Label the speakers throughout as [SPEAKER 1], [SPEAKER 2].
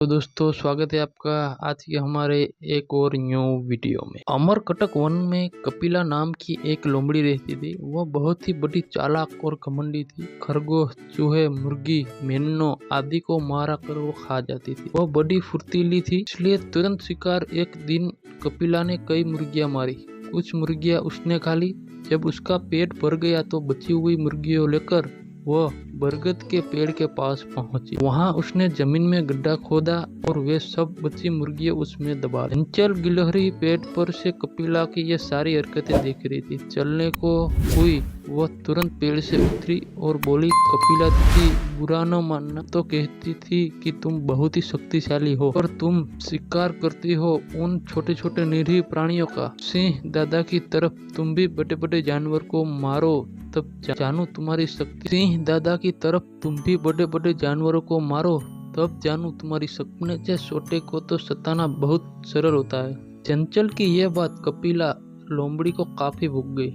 [SPEAKER 1] तो दोस्तों स्वागत है आपका आज के हमारे एक और न्यू वीडियो में। अमरकटक वन में कपिला नाम की एक लोमड़ी रहती थी। वह बहुत ही बड़ी चालाक और घमंडी थी। खरगोश, चूहे, मुर्गी, मेमनों आदि को मारा कर वो खा जाती थी। वह बड़ी फुर्तीली थी, इसलिए तुरंत शिकार। एक दिन कपिला ने कई मुर्गियां मारी। कुछ मुर्गियां उसने खा ली। जब उसका पेट भर गया तो बची हुई मुर्गियों लेकर वह बरगद के पेड़ के पास पहुंची। वहां उसने जमीन में गड्ढा खोदा और वे सब बची मुर्गियां उसमें दबा दी। चंचल गिलहरी पेड़ पर से कपिला की ये सारी हरकतें देख रही थी। चलने को हुई वह तुरंत पेड़ से उतरी और बोली, कपिला दीदी, बुरा न मानना, तो कहती थी कि तुम बहुत ही शक्तिशाली हो और तुम शिकार करती हो उन छोटे छोटे निरीह प्राणियों का। सिंह दादा की तरफ तुम भी बड़े बड़े जानवर को मारो तब जानू तुम्हारी शक्ति। सिंह दादा की तरफ तुम भी बड़े बड़े जानवरों को मारो तब जानू तुम्हारी शक्ति। अपने जैसे छोटे को तो सताना बहुत सरल होता है। चंचल की यह बात कपिला लोमड़ी को काफी भूख गई।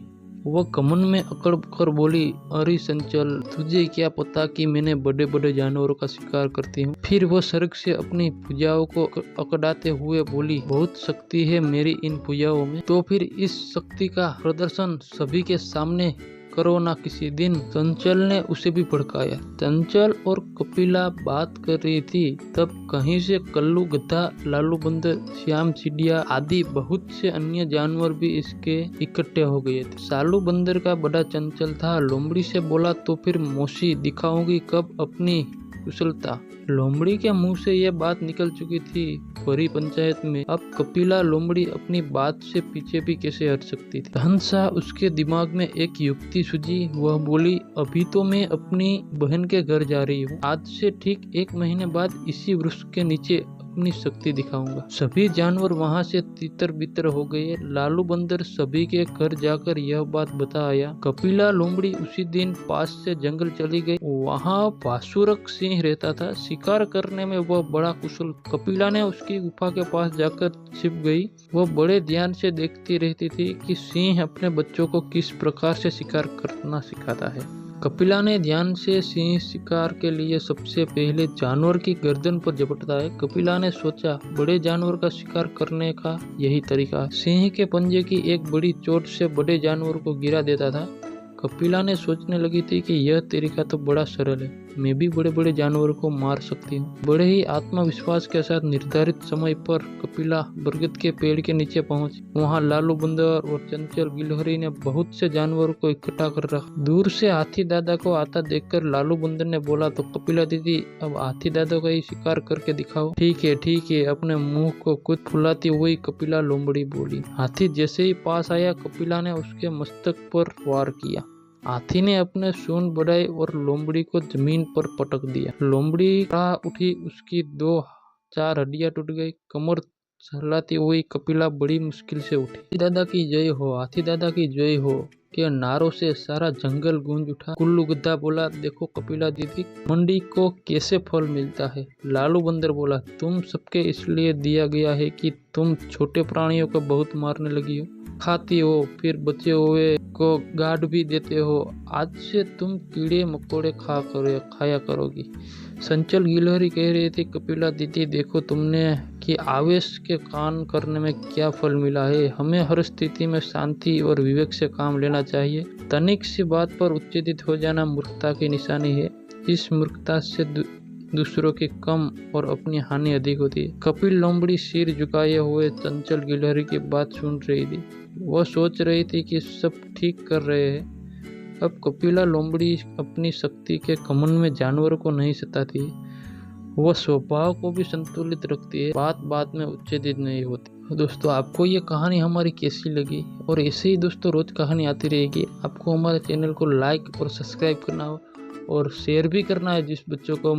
[SPEAKER 1] वह घमंड में अकड़ कर बोली, अरे चंचल, तुझे क्या पता कि मैंने बड़े बड़े जानवरों का शिकार करती हूँ। फिर वह सड़क से अपनी भुजाओं को अकड़ाते हुए बोली, बहुत शक्ति है मेरी इन भुजाओं में, तो फिर इस शक्ति का प्रदर्शन सभी के सामने करो ना किसी दिन। चंचल ने उसे भी भड़काया। चंचल और कपिला बात कर रही थी, तब कहीं से कल्लू, गधा, लालू बंदर, श्याम चिड़िया आदि बहुत से अन्य जानवर भी इसके इकट्ठे हो गए थे। सालू बंदर का बड़ा चंचल था। लोमड़ी से बोला, तो फिर मौसी दिखाऊंगी कब अपनी कुशलता। लोमड़ी के मुंह से यह बात निकल चुकी थी भरी पंचायत में। अब कपिला लोमड़ी अपनी बात से पीछे भी कैसे हट सकती थी। सहसा उसके दिमाग में एक युक्ति सूझी। वह बोली, अभी तो मैं अपनी बहन के घर जा रही हूँ। आज से ठीक 1 महीने बाद इसी वृक्ष के नीचे अपनी शक्ति दिखाऊंगा। सभी जानवर वहां से तितर बितर हो गए। लालू बंदर सभी के घर जाकर यह बात बता आया। कपिला लोमड़ी उसी दिन पास से जंगल चली गई। वहां पाशुरक सिंह रहता था। शिकार करने में वह बड़ा कुशल। कपिला ने उसकी गुफा के पास जाकर छिप गई। वह बड़े ध्यान से देखती रहती थी कि सिंह अपने बच्चों को किस प्रकार से शिकार करना सिखाता है। कपिला ने ध्यान से सिंह शिकार के लिए सबसे पहले जानवर की गर्दन पर झपटता है। कपिला ने सोचा, बड़े जानवर का शिकार करने का यही तरीका है। सिंह के पंजे की एक बड़ी चोट से बड़े जानवर को गिरा देता था। कपिला ने सोचने लगी थी कि यह तरीका तो बड़ा सरल है, मैं भी बड़े बड़े जानवरों को मार सकती हूँ। बड़े ही आत्मविश्वास के साथ निर्धारित समय पर कपिला बरगद के पेड़ के नीचे पहुंची। वहां लालू बंदर और चंचल गिलहरी ने बहुत से जानवरों को इकट्ठा कर रखा। दूर से हाथी दादा को आता देखकर लालू बंदर ने बोला, तो कपिला दीदी, अब हाथी दादा का ही शिकार करके दिखाओ। ठीक है, अपने मुंह को कुछ फुलाती हुई कपिला लोमड़ी बोली। हाथी जैसे ही पास आया, कपिला ने उसके मस्तक पर वार किया। हाथी ने अपने सूंड बढ़ाई और लोमड़ी को जमीन पर पटक दिया। लोमड़ी उठी, उसकी 2-4 हड्डियां टूट गई। कमर सहलाती हुई कपिला बड़ी मुश्किल से उठी। हाथी दादा की जय हो, हाथी दादा की जय हो के नारों से सारा जंगल गूंज उठा। कुल्लू गद्दा बोला, देखो कपिला दीदी, मंडी को कैसे फल मिलता है। लालू बंदर बोला, तुम सबके इसलिए दिया गया है कि तुम छोटे प्राणियों को बहुत मारने लगी हो, खाती हो, फिर बचे हुए को गाड़ भी देते हो। आज से तुम कीड़े मकोड़े खाया करोगी। चंचल गिलहरी कह रही थी, कपिला दीदी देखो तुमने कि आवेश के काम करने में क्या फल मिला है। हमें हर स्थिति में शांति और विवेक से काम लेना चाहिए। तनिक सी बात पर उत्तेजित हो जाना मूर्खता की निशानी है। इस मूर्खता से दूसरों की कम और अपनी हानि अधिक होती है। कपिल लोमड़ी सिर झुकाए हुए चंचल गिलहरी की बात सुन रही थी। वह सोच रही थी कि सब ठीक कर रहे हैं। अब कपिला लोमड़ी अपनी शक्ति के घमंड में जानवरों को नहीं सताती, वह स्वभाव को भी संतुलित रखती है, बात बात में उत्तेजित नहीं होती। दोस्तों, आपको ये कहानी हमारी कैसी लगी? और ऐसे ही दोस्तों रोज कहानी आती रहेगी। आपको हमारे चैनल को लाइक और सब्सक्राइब करना हो और शेयर भी करना है। जिस बच्चों को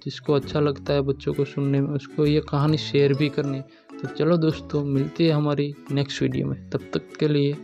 [SPEAKER 1] जिसको अच्छा लगता है बच्चों को सुनने में, उसको ये कहानी शेयर भी करनी है। तो चलो दोस्तों, मिलती है हमारी नेक्स्ट वीडियो में। तब तक के लिए